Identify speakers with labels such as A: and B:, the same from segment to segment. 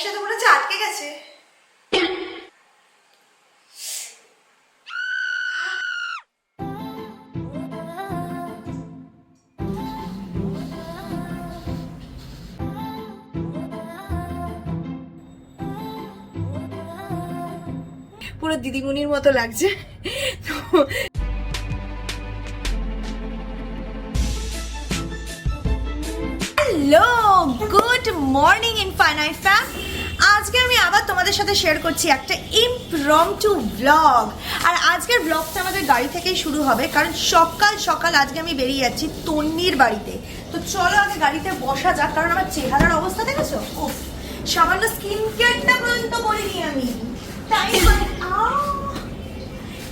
A: সাথে মনে হচ্ছে আটকে গেছে। পুরো দিদিমণির মতো লাগছে। Hello, good morning infinite fam. আজকে আমি আবার তোমাদের সাথে শেয়ার করছি একটা ইমপ্রম্পটু ব্লগ। আর আজকের ব্লগটা আমাদের গাড়ি থেকেই শুরু হবে, কারণ সকাল সকাল আজকে আমি বেরিয়ে যাচ্ছি তন্নির বাড়িতে। তো চলো আগে গাড়িতে বসা যাক, কারণ আমার চেহারার অবস্থা দেখেছো? উফ, সামান্য স্কিন কেয়ারটা পর্যন্ত করিনি আমি।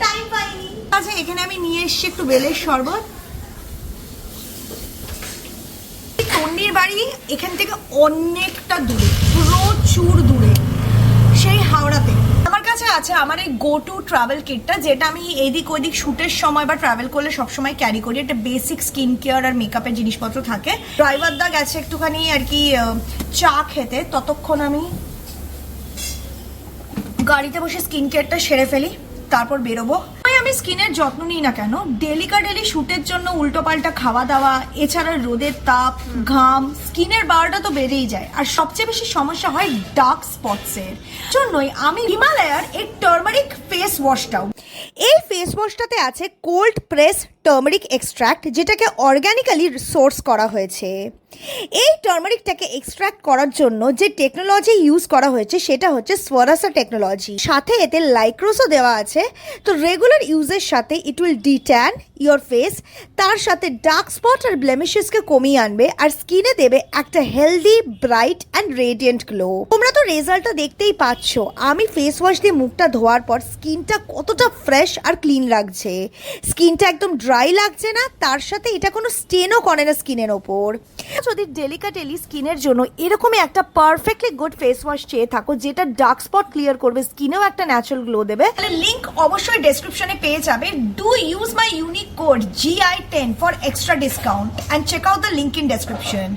A: টাইম পাইনি। আচ্ছা, এখানে আমি নিয়ে এসেছি একটু বেলের শরবত। তন্নির বাড়ি এখান থেকে অনেকটা দূরে, প্রচুর দূরে, সেই হাওড়াতে। আমার কাছে আছে আমার এই গো টু ট্রাভেল কিটটা, যেটা আমি এদিক ওইদিক শুটের সময় বা ট্রাভেল করলে সবসময় ক্যারি করি। একটা বেসিক স্কিন কেয়ার আর মেকআপের জিনিসপত্র থাকে। ড্রাইভার দা গেছে একটুখানি আর কি চা খেতে, ততক্ষণ আমি গাড়িতে বসে স্কিন কেয়ারটা সেরে ফেলি, তারপর বেরোবো। আমি স্কিনের যত্ন নিই না কেন, ডেলি শুটের জন্য উল্টো পাল্টা খাওয়া দাওয়া, এছাড়া রোদের তাপ, ঘাম, স্কিনের বারোটা তো বেড়েই যায়। আর সবচেয়ে বেশি সমস্যা হয় ডার্ক স্পটস এর জন্যই আমি হিমালয়ার এই টার্মারিক ফেস ওয়াশটাও। এই ফেস ওয়াশটাতে আছে কোল্ড প্রেস টার্মারিক এক্সট্র্যাক্ট, যেটাকে অর্গ্যানিক্যালি সোর্স করা হয়েছে। এই টার্মারিকটাকে এক্সট্র্যাক্ট করার জন্য যে টেকনোলজি ইউজ করা হয়েছে সেটা হচ্ছে সোয়ারাসা টেকনোলজি। সাথে এতে লাইক্রোসও দেওয়া আছে। তো রেগুলার ইউজের সাথে it will de-tan your face, তার সাথে ডার্ক স্পট আর ব্লেমিশেসকে কমিয়ে আনবে, আর স্কিনে দেবে একটা healthy, bright and radiant glow. তোমরা তো রেজাল্টটা দেখতেই পাচ্ছ, আমি ফেস ওয়াশ দিয়ে মুখটা ধোয়ার পর স্কিনটা কতটা ফ্রেশ আর ক্লিন লাগছে। স্কিনটা একদম ড্রাই লাগছে না, তার সাথে এটা কোনো স্টেনও করে না স্কিনের ওপর। যদি ডেলিকাটেলি স্কিনের জন্য এরকমই একটা পারফেক্টলি গুড ফেস ওয়াশ চেয়ে থাকো, যেটা ডার্ক স্পট ক্লিয়ার করবে, স্কিনেও একটা ন্যাচারাল গ্লো দেবে, তাহলে লিংক অবশ্যই ডেসক্রিপশনে পেয়ে যাবে। Do use my unique code GI10 for extra discount and check out the link in description.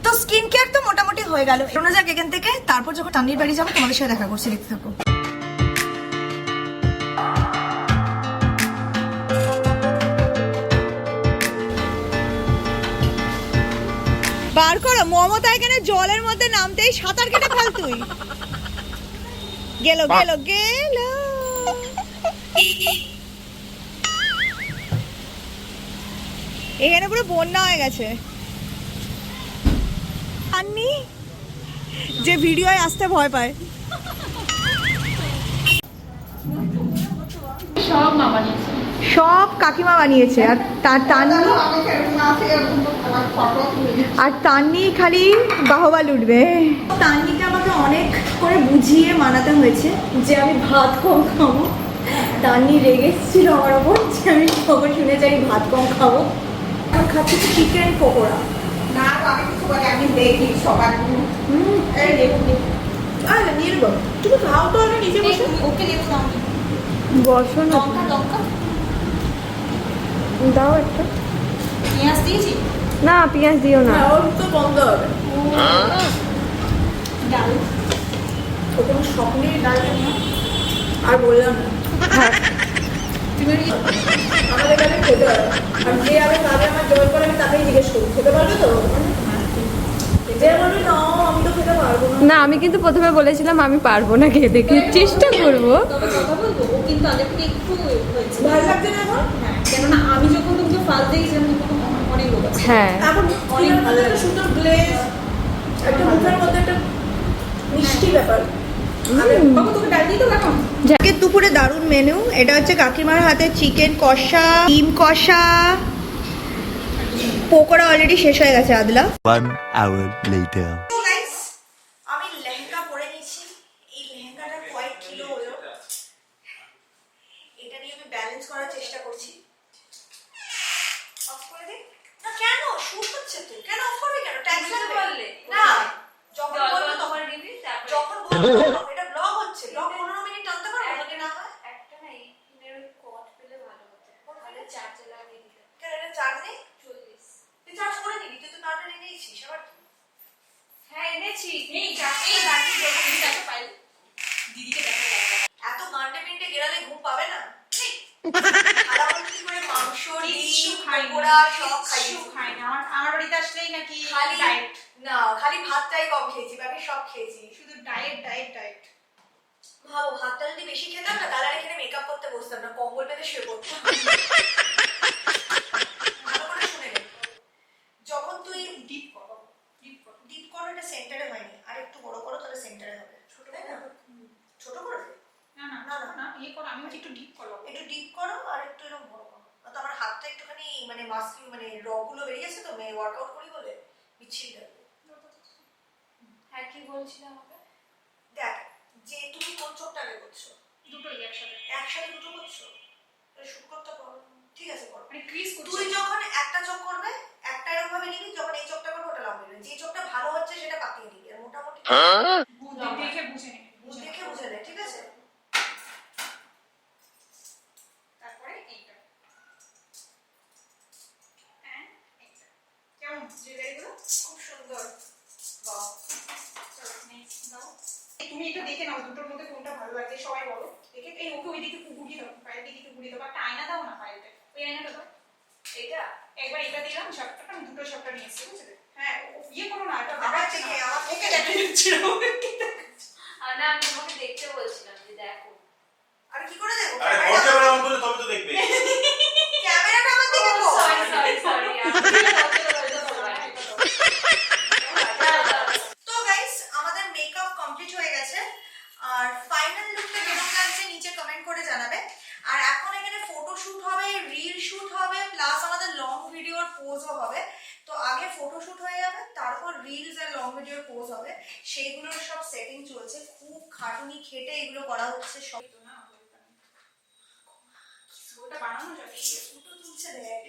A: তো স্কিন কেয়ার তো মোটামুটি হয়ে গেল, শোনা যাক এখান থেকে। তারপর যখন তান্নির বাড়ি যাবো তোমাদের সাথে দেখা করছি, দেখতে থাকো। বার করো মমতা, এখানে জলের মধ্যে নামতেই সাঁতার কেটে ফেল তুই। গেল গেল গেল। এখানে পুরো বন্যা হয়ে গেছে। আন্নি যে ভিডিওয় আসতে ভয় পায়। সব কাকিমা বানিয়েছে। আর তান্নি খালি বাহবা লুটবে। তান্নিকে আমাকে অনেক করে বুঝিয়ে মানাতে হয়েছে যে আমি ভাত কম খাবো। তান্নি রেগেছিল আমার ওপর যে আমি খবর শুনে যাই ভাত কম খাবো। এখন খাচ্ছি চিকেন পকোড়া। না আমি কিছু বলি, আমি দেখি সবার নিয়ে নেবো। তুমি খাও তো, আমি নিজে বসে ওকে নেবো। দাও বসো না, দাও একটা। পেঁয়াজ দিয়েছি? না পেঁয়াজ দিও না, তো বন্ধ হবে। ডাল ও কোনো স্বপ্নের ডাল না, আর বললাম না। তুমি আমাদের কাছে খেতে হবে, আর যে আগে তাহলে আমার জল করে আমি তাকেই জিজ্ঞেস করি খেতে পারবে তো। যে বলবি না আমি তো খেতে পারবো না।
B: না আমি কিন্তু প্রথমে বলেছিলাম আমি পারবো না, খেয়ে দেখি চেষ্টা করবো।
A: তবে কথা বলবো, ও কিন্তু আগে থেকে একটু হয়েছে। ভালো লাগছে না এখন? হ্যাঁ, কেননা আমি যখন তোমাকে ফার্স্ট দেখেছিলাম তখন অনেক লোক আছে।
B: হ্যাঁ
A: এখন অনেক ভালো একটা সুন্দর গ্লেজ, একটা মুখের মধ্যে একটা মিষ্টি ব্যাপার। বাবু তোকে ডাল দিয়ে তো রাখো। আজকের দুপুরে দারুণ মেনু। এটা হচ্ছে কাকিমার হাতে চিকেন কষা, ডিম কষা, পকোড়া অলরেডি শেষ হয়ে গেছে। আদলা
C: 1 hour later.
A: আমি লেহেঙ্গা পরে নিয়েছি। এই লেহেঙ্গাটা কয়েক কিলো হলো, এটা নিয়ে আমি ব্যালেন্স করার চেষ্টা করছি। অফ করে দে না, কেন শুট হচ্ছে তো? কেন অফ করবে? কেন ট্যাক্স লাগবে না? যখন বলবো তখন দিবি, যখন বলবো। এটা ব্লগ হচ্ছে, ব্লগ 15 মিনিট টানতে পারবো যদি না হয়। একটা না এর কোড পেলে ভালো হতো, তাহলে চার্জ লাগিয়ে দিতে। কেন এটা চার্জ নেই? 40 তুই চার্জ করে নিবি, তুই তো কার্ডে নিয়েছিস। আবার হ্যাঁ এনেছি, এই চার্জে লাগিয়ে দেবো। বেশি খেতাম না তাহলে আর এখানে মেকআপ করতে বসতাম না, কম্বল পেতে শুয়ে পড়তাম। ভালো করে শুনে নে, যখন তুই ডিপ করো এটা সেন্টারে হয়নি, আর একটু বড় করো তাহলে সেন্টারে হবে। ছোট তাই না? ছোট করে দে। না ইয়ে করো, আমি একটু ডিপ করো, একটু ডিপ করো আর একটু এরকম বড় করো। তো আমার হাতটা একটুখানি মানে মাস্কি মানে রগগুলো বেরিয়ে গেছে তো, মেয়ে ওয়ার্কআউট করি বলে বিচ্ছিরি লাগবে।
B: হ্যাঁ কি বলছিলাম আমাকে?
A: দেখ যে তুমি কোন চোখটা আগে করছো?
D: দুটোই
A: একসাথে দুটো করছো? শুট করতে পারো, ঠিক আছে করো।
D: মানে ক্রিজ করছি।
A: তুই যখন একটা চোখ করবে একটা এরকম ভাবে নিবি, যখন এই চোখটা করবে ওটা লম্বা নিবি, যে চোখটা ভালো হচ্ছে সেটা পাকিয়ে নিবি, আর মোটামুটি
D: দেখে বুঝে নিবি।
A: দেখে বুঝে নে, ঠিক আছে?
D: তারপরে এইটা and এইটা কেমন জুয়েলারিগুলো?
A: খুব সুন্দর। বাহ,
D: চলো নেক্সট দাও। তুমি এটা দেখে নাও দুটোর মধ্যে কোনটা ভালো লাগছে সবাই বলো। দেখে এই ওকে ওইদিকে ঘুরিয়ে দাও, পায়ের দিকে একটু ঘুরিয়ে দাও, একটা আয়না দাও না পায়েতে, ওই আয়নাটা দাও।
A: এটা
D: একবার এটা দিলাম সবটা, আমি দুটো সবটা নিয়ে এসেছি বুঝলে? হ্যাঁ ইয়ে করো না, এটা
A: আমার
D: দেখাচ্ছে
A: দিকে,
D: না,
A: আমার
D: ওকে দেখা যাচ্ছে না।
B: না আমি তোমাকে দেখতে বলছিলাম যে দেখো।
A: আর কি করে দেবো?
E: আরে ঘরটা বড় অন করলে তবে তো দেখবে।
A: ক্যামেরাটা আমার দিকে তো।
B: সরি
A: তো গাইস আমাদের মেকআপ কমপ্লিট হয়ে গেছে, আর ফাইনাল লুকটা কেমন লাগছে নিচে কমেন্ট করে জানাবে। আর এখন এখানে ফটোশুট হবে, রিল শুট হবে, প্লাস আমাদের লং ভিডিওর পোজও হবে। তো আগে ফটোশুট হয়ে যাবে, তারপর রিলস আর লং ভিডিওর পোজ হবে, সেইগুলোর সব সেটিং চলছে। খুব খাটুনি খেটে এগুলো করা হচ্ছে সব।
D: তো না ওটা বানানো যাবে,
A: ফটো তুলছে দেখ,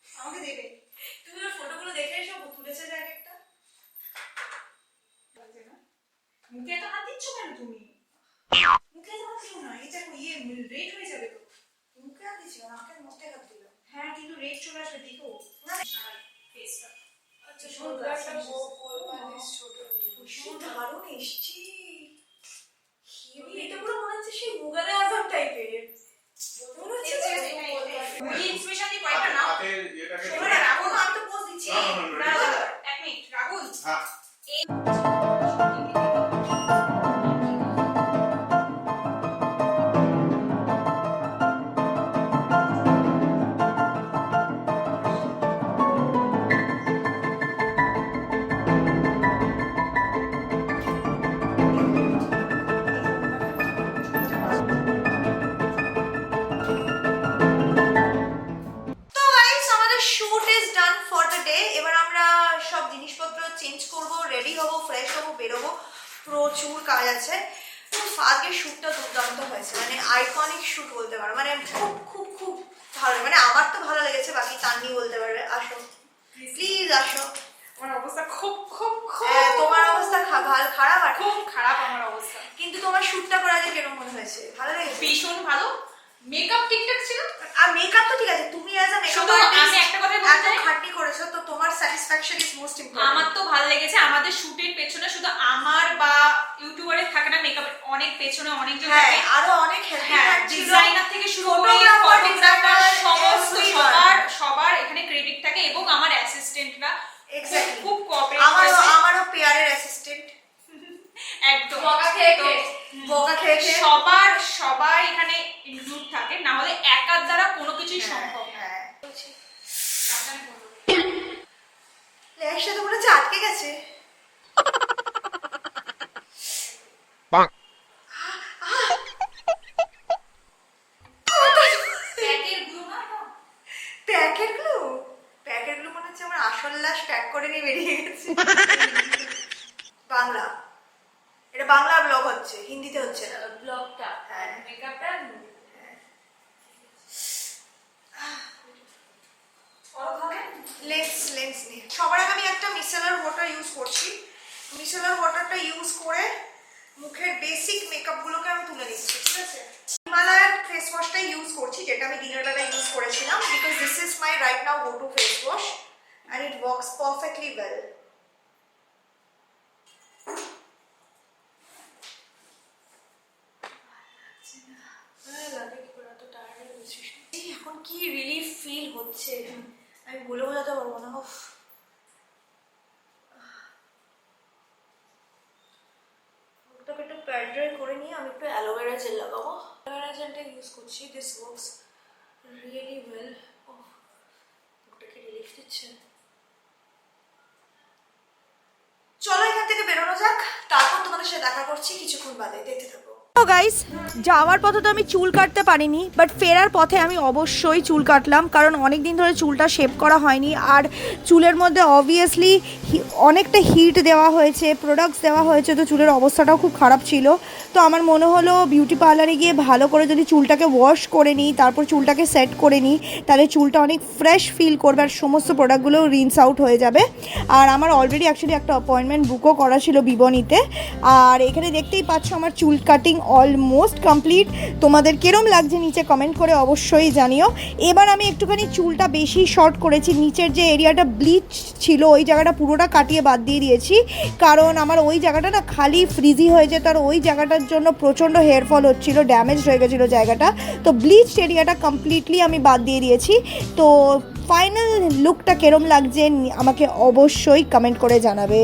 D: আমাকে দেবে।
A: তুমি ওর ফটোগুলো দেখে এসো, তুলেছে যে এক একটা।
D: লাগছে না? মুখে তো হাত দিচ্ছ কেন তুমি? মুখে তো হাত দিও না, এটা ইয়ে রেড হয়ে যাবে তো।
A: মুখে হাত দিচ্ছি না, নাকের মধ্যে হাত দিলাম।
D: হ্যাঁ কিন্তু রেড চলে আসবে, দেখো
A: না
D: ফেসটা।
A: আচ্ছা ভীষণ দারুণ এসছি। এটা পুরো মনে হচ্ছে সেই মুগালে আজম টাইপের। মনে হচ্ছে যে
D: ওই ইন্সপিরেশন দিয়ে কয়েকটা নাও।
E: হাতের ইয়েটাকে
A: শোনো না, রাহুল, আমি তো পোজ দিচ্ছি।
D: না, এক মিনিট রাহুল।
E: হ্যাঁ
A: তো গাইস আমাদের shoot is done for the day. এবার আমরা সব জিনিসপত্র চেঞ্জ করব, রেডি হব, ফ্রেশ হব, বেরোবো। প্রচুর কাজ আছে। আজকে শুটটা দুর্দান্ত হয়েছে, মানে আইকনিক শুট বলতে পারো, মানে খুব খুব খুব ভালো, মানে আমার তো ভালো লেগেছে, বাকি তান্নি বলতে পারবে। আসো প্লিজ আসো।
D: আমার অবস্থা খুব খুব খুব
A: তোমার অবস্থা ভালো খারাপ, আর
D: খুব খারাপ আমার অবস্থা।
A: কিন্তু তোমার শুটটা করে আজকে কেমন মনে হয়েছে? ভালো লেগেছে?
D: ভীষণ ভালো, মেকআপ ঠিকঠাক ছিল।
A: আর মেকআপ তো ঠিক আছে, তুমি অ্যাজ আ মেকআপ
D: শুধু আমি একটা কথা বলতে চাই,
A: খাটনি করেছো, তো তোমার স্যাটিসফ্যাকশন ইজ মোস্ট ইম্পর্টেন্ট।
D: আমার তো ভালো লেগেছে। আমাদের শুটের পেছনে শুধু আমার বা ইউটিউবারের থাকে না, মেকআপের অনেক পেছনে অনেকজন
A: হ্যাঁ,
D: থাকে।
A: আরো অনেক হেল্পিং
D: হ্যাঁ,
A: হ্যান্ড ছিল,
D: ডিজাইনার থেকে শুরু করে
A: photographer,
D: ফটোগ্রাফার সমস্ত
A: everyone।
D: সবার এখানে ক্রেডিট থাকে, এবং আমার অ্যাসিস্ট্যান্টরা
A: Exactly।
D: খুব কোঅপারেট
A: আমারও
D: করেছে
A: আমারও পেয়ারের অ্যাসিস্ট্যান্ট
D: একদম।
B: বকা খেয়ে
A: বকা খেয়ে খেয়ে।
D: সবাই এখানে ইনক্লুড থাকে, না হলে একার দ্বারা কোনো কিছুই সম্ভব না।
A: হ্যাঁ,
D: সাবধানে বলো।
A: ল্যাশটা তো মনে হচ্ছে আটকে গেছে।
D: প্যাকের গ্লু না এটা?
A: প্যাকেটগুলো মনে হচ্ছে আমার আসল লাশ প্যাক করে নিয়ে বেরিয়ে গেছে। বাংলা, এটা বাংলা ব্লগ হচ্ছে, হিন্দিতে হচ্ছে না।
B: ব্লগটা
A: হ্যাঁ।
B: মেকআপটা
A: লেন্স নিয়ে সবার আগে আমি একটা মিসেলার ওয়াটার ইউজ করছি। মিসেলার ওয়াটারটা ইউজ করে মুখের বেসিক মেকআপ গুলোকে আমি তুলে নিচ্ছি, ঠিক আছে? হিমালয়ার ফেস ওয়াশটা ইউজ করছি, যেটা আমি দিনের বেলা ইউজ করেছিলাম, because this is my right now go to face wash and it works perfectly well. এখন কি রিলিফ ফিল হচ্ছে আমি বলে বোঝাতে পারবো না। মুখটাকে একটু ড্রাই করে নিয়ে আমি একটু অ্যালোভেরা জেল লাগাবো। অ্যালোভেরা জেলটা ইউজ করছি, দিস ওয়ার্কস রিয়েলি ওয়েল। মুখটাকে রিলিফ দিচ্ছে। চলো এখান থেকে বেরোনো যাক, তারপর তোমাদের সাথে দেখা করছি কিছুক্ষণ বাদে, দেখতে থাকো। গাইস, যাওয়ার পথে তো আমি চুল কাটতে পারিনি, বাট ফেরার পথে আমি অবশ্যই চুল কাটলাম, কারণ অনেক দিন ধরে চুলটা শেভ করা হয়নি। আর চুলের মধ্যে অবভিয়াসলি অনেকটা হিট দেওয়া হয়েছে, প্রোডাক্টস দেওয়া হয়েছে, তো চুলের অবস্থাটাও খুব খারাপ ছিল। তো আমার মনে হলো বিউটি পার্লারে গিয়ে ভালো করে যদি চুলটাকে ওয়াশ করে নিই, তারপর চুলটাকে সেট করে নিই, তাহলে চুলটা অনেক ফ্রেশ ফিল করবে আর সমস্ত প্রোডাক্টগুলো রিন্স আউট হয়ে যাবে। আর আমার অলরেডি অ্যাকচুয়ালি একটা অ্যাপয়েন্টমেন্ট বুকও করা ছিল বিবনীতে। আর এখানে দেখতেই পাচ্ছ আমার চুল কাটিং অলমোস্ট কমপ্লিট। তোমাদের কিরম লাগছে নিচে কমেন্ট করে অবশ্যই জানিও। এবার আমি একটুখানি চুলটা বেশি শর্ট করেছি, নিচের যে এরিয়াটা ব্লিচ ছিল ওই জায়গাটা পুরোটা কাটিয়ে বাদ দিয়ে দিয়েছি, কারণ আমার ওই জায়গাটা না খালি ফ্রিজি হয়ে যেত আর ওই জায়গাটার জন্য প্রচণ্ড হেয়ার ফল হচ্ছিলো, ড্যামেজ হয়ে গেছিলো জায়গাটা। তো ব্লিচ এরিয়াটা কমপ্লিটলি আমি বাদ দিয়ে দিয়েছি। তো ফাইনাল লুকটা কিরম লাগছে আমাকে অবশ্যই কমেন্ট করে জানাবে।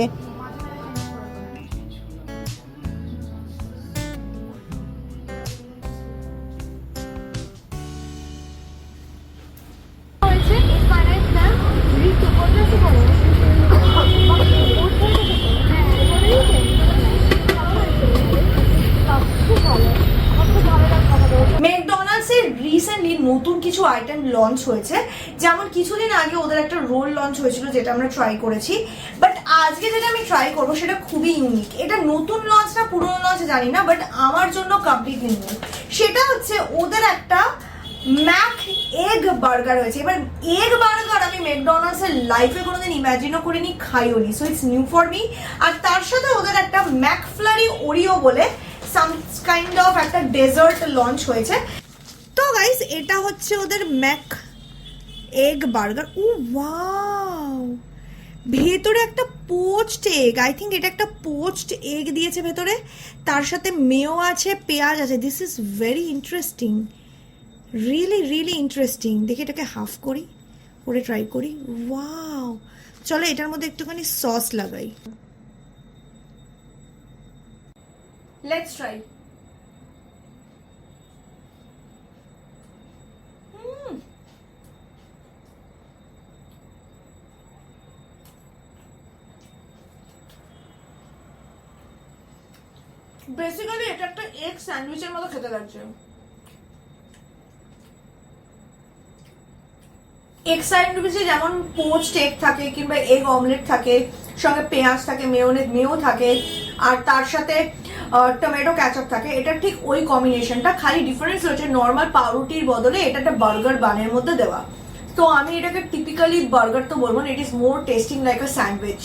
A: ম্যাকডোনাল্ডসের রিসেন্টলি নতুন কিছু আইটেম লঞ্চ হয়েছে, যেমন কিছুদিন আগে ওদের একটা রোল লঞ্চ হয়েছিল যেটা আমরা ট্রাই করেছি, বাট আজকে যেটা আমি ট্রাই করবো সেটা খুবই ইউনিক। এটা নতুন লঞ্চ না পুরনো লঞ্চ জানি না, বাট আমার জন্য কমপ্লিটলি নিউ। সেটা হচ্ছে ওদের একটা ম্যাক এগ বার্গার হয়েছে। এবার এগ বার্গার আমি ম্যাকডোনাল্ডসের লাইফে কোনোদিন ইম্যাজিনও করিনি, খাইও নি, so it's new for me. আর তার সাথে ওদের একটা ম্যাকফ্লারি ওরিও বলে সাম কাইন্ড অফ একটা ডেজার্ট লঞ্চ হয়েছে। তো গাইস, এটা হচ্ছে ওদের McEgg burger. Oh wow, ভেতরে একটা পোচড এগ, আই থিঙ্ক এটা একটা পোচড এগ দিয়েছে ভেতরে, তার সাথে মেও আছে, পেঁয়াজ আছে। This is very interesting, really really interesting. দেখি এটাকে হাফ করি, করে ট্রাই করি। ওয়াও, চলো এটার মধ্যে একটুখানি সস লাগাই। Let's try. বেসিক্যালি এটা একটা এগ স্যান্ডউইচের মতো খেতে লাগছে। এগ স্যান্ডউইচে যেমন পোচড এগ থাকে কিংবা এগ অমলেট থাকে, সঙ্গে পেঁয়াজ থাকে, মেও থাকে, আর তার সাথে টমেটো ক্যাচআপ থাকে, এটা ঠিক ওই কম্বিনেশনটা। খালি ডিফারেন্স হচ্ছে নর্মাল পাউরুটির বদলে এটা একটা বার্গার বানের মধ্যে দেওয়া। তো আমি এটাকে টিপিক্যালি বার্গার তো বলবো না, it is more testing like a sandwich.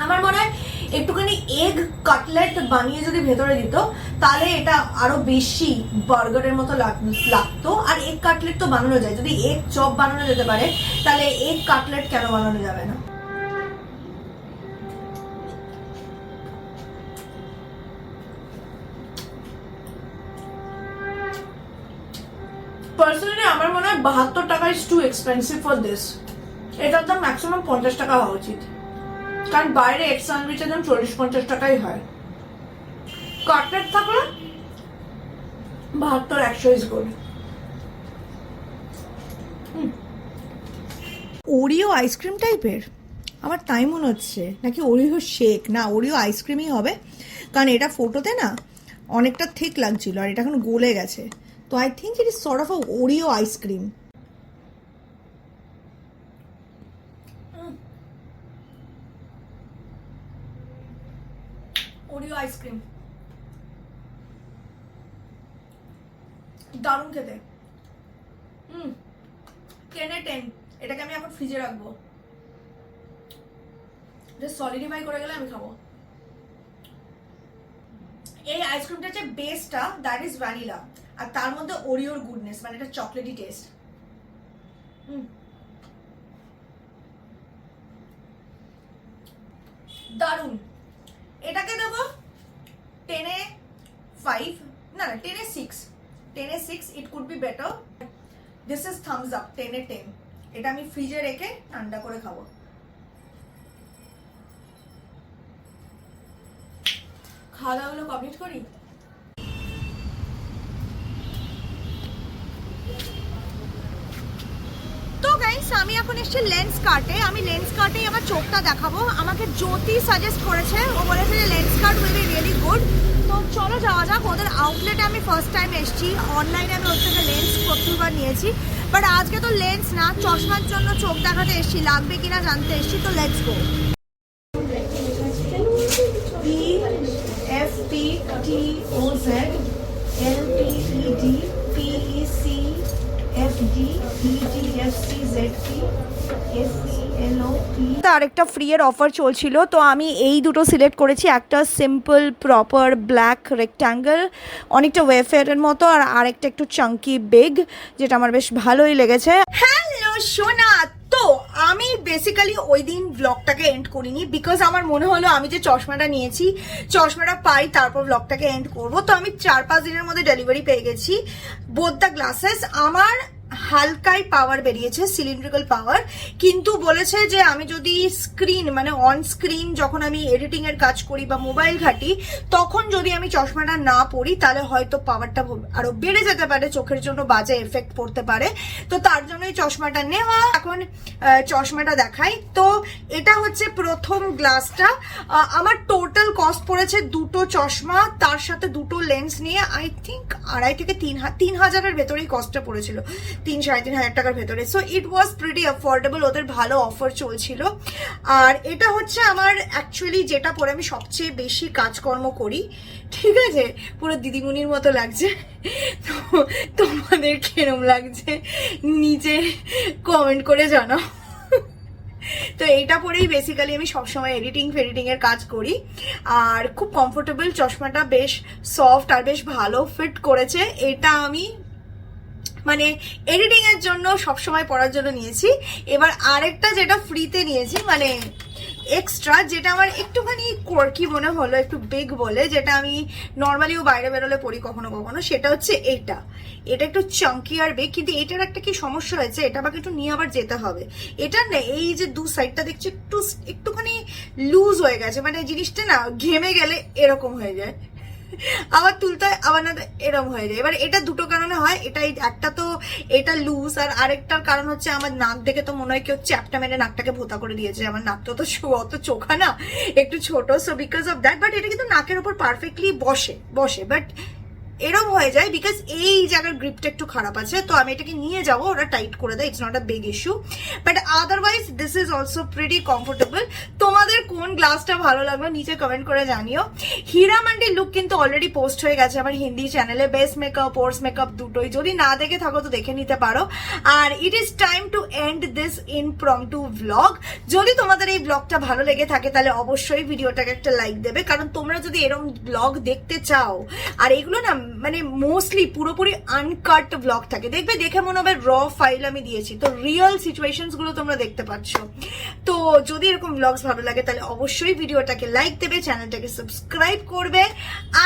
A: আমার মনে হয় একটুখানি এগ কাটলেট বানিয়ে যদি ভেতরে দিত তাহলে এটা আরো বেশি বার্গারের মতো লাগতো। আর এগ কাটলেট তো বানানো যায়, যদি এগ চপ বানানো যেতে পারে তাহলে এগ কাটলেট কেন বানানো যাবে না। পার্সোনালি আমার মনে হয় 72 টাকা is too expensive for this. এটার দাম ম্যাক্সিমাম 50 টাকা হওয়া উচিত, কারণ বাইরে এগ স্যান্ডউইচের দাম 40-50 টাকাই হয়। কাটলেট থাকলে 72-100 ইজ গুড। ওরিও আইসক্রিম টাইপের আমার তাই মনে হচ্ছে, নাকি ওরিও শেক? না, ওরিও আইসক্রিমই হবে, কারণ এটা ফটোতে না অনেকটা ঠিক লাগছিল আর এটা এখন গলে গেছে। তো I think it is sort of a Oreo ice cream. Oreo ice cream দারুণ খেতে। 10-এ 10। এটাকে আমি এখন ফ্রিজে রাখবো, সলিডিফাই করে গেলে আমি খাবো। এই আইসক্রিমটা যে বেসটা দ্যাট ইজ ভ্যানিলা, আর তার মধ্যে ওরিওর গুডনেস, মানে এটা চকলেটি টেস্ট। দারুণ। এটাকে দেবো 10-এ 5, না 10-এ 6। 10-এ 6 it could be better. This is Thums Up. 10-এ 10। এটা আমি ফ্রিজে রেখে ঠান্ডা করে খাবো। খাওয়া দাওয়াগুলো কমপ্লিট করি। তো গাইস আমি এখন এসেছি লেন্স কার্টে। আমি লেন্স কার্টেই আমার চোখটা দেখাবো। আমাকে জ্যোতি সাজেস্ট করেছে, ও বলেছে যে lens cart will be really good. তো চলো যাওয়া যাক। ওদের আউটলেটে আমি ফার্স্ট টাইম এসেছি, অনলাইনে আমি ওর থেকে লেন্স প্রচুরবার নিয়েছি, বাট আজকে তো লেন্স না, চশমার জন্য চোখ দেখাতে এসেছি, লাগবে কিনা জানতে এসেছি। তো let's go. PFPTOZ LPED PECFD EGFCZP আরেকটা ফ্রি এর অফার চলছিল, তো আমি এই দুটো সিলেক্ট করেছি। একটা সিম্পল প্রপার ব্ল্যাক রেক্ট্যাঙ্গেল, অনেকটা ওয়েফেয়ারের মতো, আর আরেকটা একটু চাঙ্কি বিগ, যেটা আমার বেশ ভালোই লেগেছে। হ্যালো সোনা, তো আমি বেসিক্যালি ওই দিন ব্লগটাকে এন্ড করিনি, বিকজ আমার মনে হলো আমি যে চশমাটা নিয়েছি, চশমাটা পাই তারপর ব্লগটাকে এন্ড করবো। তো আমি 4-5 দিনের মধ্যে ডেলিভারি পেয়ে গেছি বোথ দ্য গ্লাসেস। আমার হালকাই পাওয়ার বেরিয়েছে, সিলিন্ড্রিক্যাল পাওয়ার, কিন্তু বলেছে যে আমি যদি স্ক্রিন মানে অন স্ক্রিন যখন আমি এডিটিং এর কাজ করি বা মোবাইল ঘাটি, তখন যদি আমি চশমাটা না পরি তাহলে হয়তো পাওয়ারটা আরো বেড়ে যেতে পারে, চোখের জন্য বাজে এফেক্ট পড়তে পারে। তো তার জন্যই চশমাটা নেওয়া। এখন চশমাটা দেখাই। তো এটা হচ্ছে প্রথম গ্লাসটা। আমার টোটাল কস্ট পড়েছে দুটো চশমা তার সাথে দুটো লেন্স নিয়ে আই থিঙ্ক 2,500 থেকে 3,000-এর ভেতরেই কস্টটা পড়েছিল, 3-3,500 টাকার ভেতরে। So it was pretty affordable, ওদের ভালো অফার চলছিল। আর এটা হচ্ছে আমার অ্যাকচুয়ালি যেটা পরে আমি সবচেয়ে বেশি কাজকর্ম করি, ঠিক আছে? পুরো দিদিমণির মতো লাগছে। তো তোমাদের কিরম লাগছে নিচে কমেন্ট করে জানাও। তো এইটা পরেই বেসিক্যালি আমি সবসময় এডিটিং এর কাজ করি, আর খুব কমফোর্টেবল। চশমাটা বেশ সফট আর বেশ ভালো ফিট করেছে। এটা আমি মানে এডিটিং এর জন্য সবসময় পড়ার জন্য নিয়েছি। এবার আরেকটা যেটা ফ্রিতে নিয়েছি, মানে এক্সট্রা, যেটা আমার একটুখানি কোয়ার্কি মনে হলো, একটু বিগ বলে, যেটা আমি নর্মালিও বাইরে বেরোলে পড়ি কখনো কখনো, সেটা হচ্ছে এটা একটু চাঙ্কি আর বিগ। কিন্তু এটার একটা কি সমস্যা হয়েছে, এটা আমাকে একটু নিয়ে আবার যেতে হবে। এটা না, এই যে দু সাইডটা দেখছি একটুখানি লুজ হয়ে গেছে, মানে জিনিসটা না ঘেমে গেলে এরকম হয়ে যায়, আবার তুলতে হয়, আবার না এরম হয়ে যায়। এবার এটা দুটো কারণে হয়, এটাই একটা তো এটা লুজ, আর আরেকটার কারণ হচ্ছে আমার নাক দেখে তো মনে হয় কেউ চ্যাপটা মেরে নাকটাকে ভোতা করে দিয়েছে। আমার নাকটা তো অত চোখা না, একটু ছোট, so because of that. But এটা কিন্তু নাকের উপর পারফেক্টলি বসে, বাট এরম হয়ে যায় বিকজ এই জায়গার গ্রিপটা একটু খারাপ আছে। তো আমি এটাকে নিয়ে যাবো, ওরা টাইট করে দেয়, it's not a big issue, but otherwise this is also pretty comfortable. তোমাদের কোন গ্লাসটা ভালো লাগলো নিচে কমেন্ট করে জানিও। হীরা মান্ডির লুক কিন্তু অলরেডি পোস্ট হয়ে গেছে আমার হিন্দি চ্যানেলে, বেস মেকআপ, পোর্স মেকআপ দুটোই। যদি না দেখে থাকো তো দেখে নিতে পারো। আর it is time to end this impromptu vlog. যদি তোমাদের এই ব্লগটা ভালো লেগে থাকে তাহলে অবশ্যই ভিডিওটাকে একটা লাইক দেবে, কারণ তোমরা যদি এরকম ব্লগ দেখতে চাও, আর এগুলো না মানে মোস্টলি পুরোপুরি আনকাট ব্লগ থাকে, দেখবে দেখে মনে হবে র ফাইল আমি দিয়েছি, তো রিয়েল সিচুয়েশনস গুলো তোমরা দেখতে পাচ্ছ। তো যদি এরকম ব্লগস ভালো লাগে তাহলে অবশ্যই ভিডিওটাকে লাইক দেবে, চ্যানেলটাকে সাবস্ক্রাইব করবে।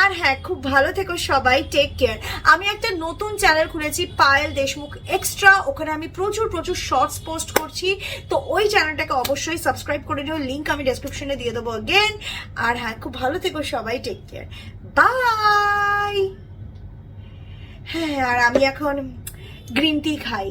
A: আর হ্যাঁ, খুব ভালো থেকো সবাই, টেক কেয়ার। আমি একটা নতুন চ্যানেল খুলেছি, পায়েল দেশমুখ এক্সট্রা, ওখানে আমি প্রচুর শর্টস পোস্ট করছি, তো ওই চ্যানেলটাকে অবশ্যই সাবস্ক্রাইব করে নিও, লিঙ্ক আমি ডেসক্রিপশনে দিয়ে দেবো अगेन। আর হ্যাঁ, খুব ভালো থেকো সবাই, টেক কেয়ার, বাই। হ্যাঁ, আর আমি এখন গ্রিন টি খাই।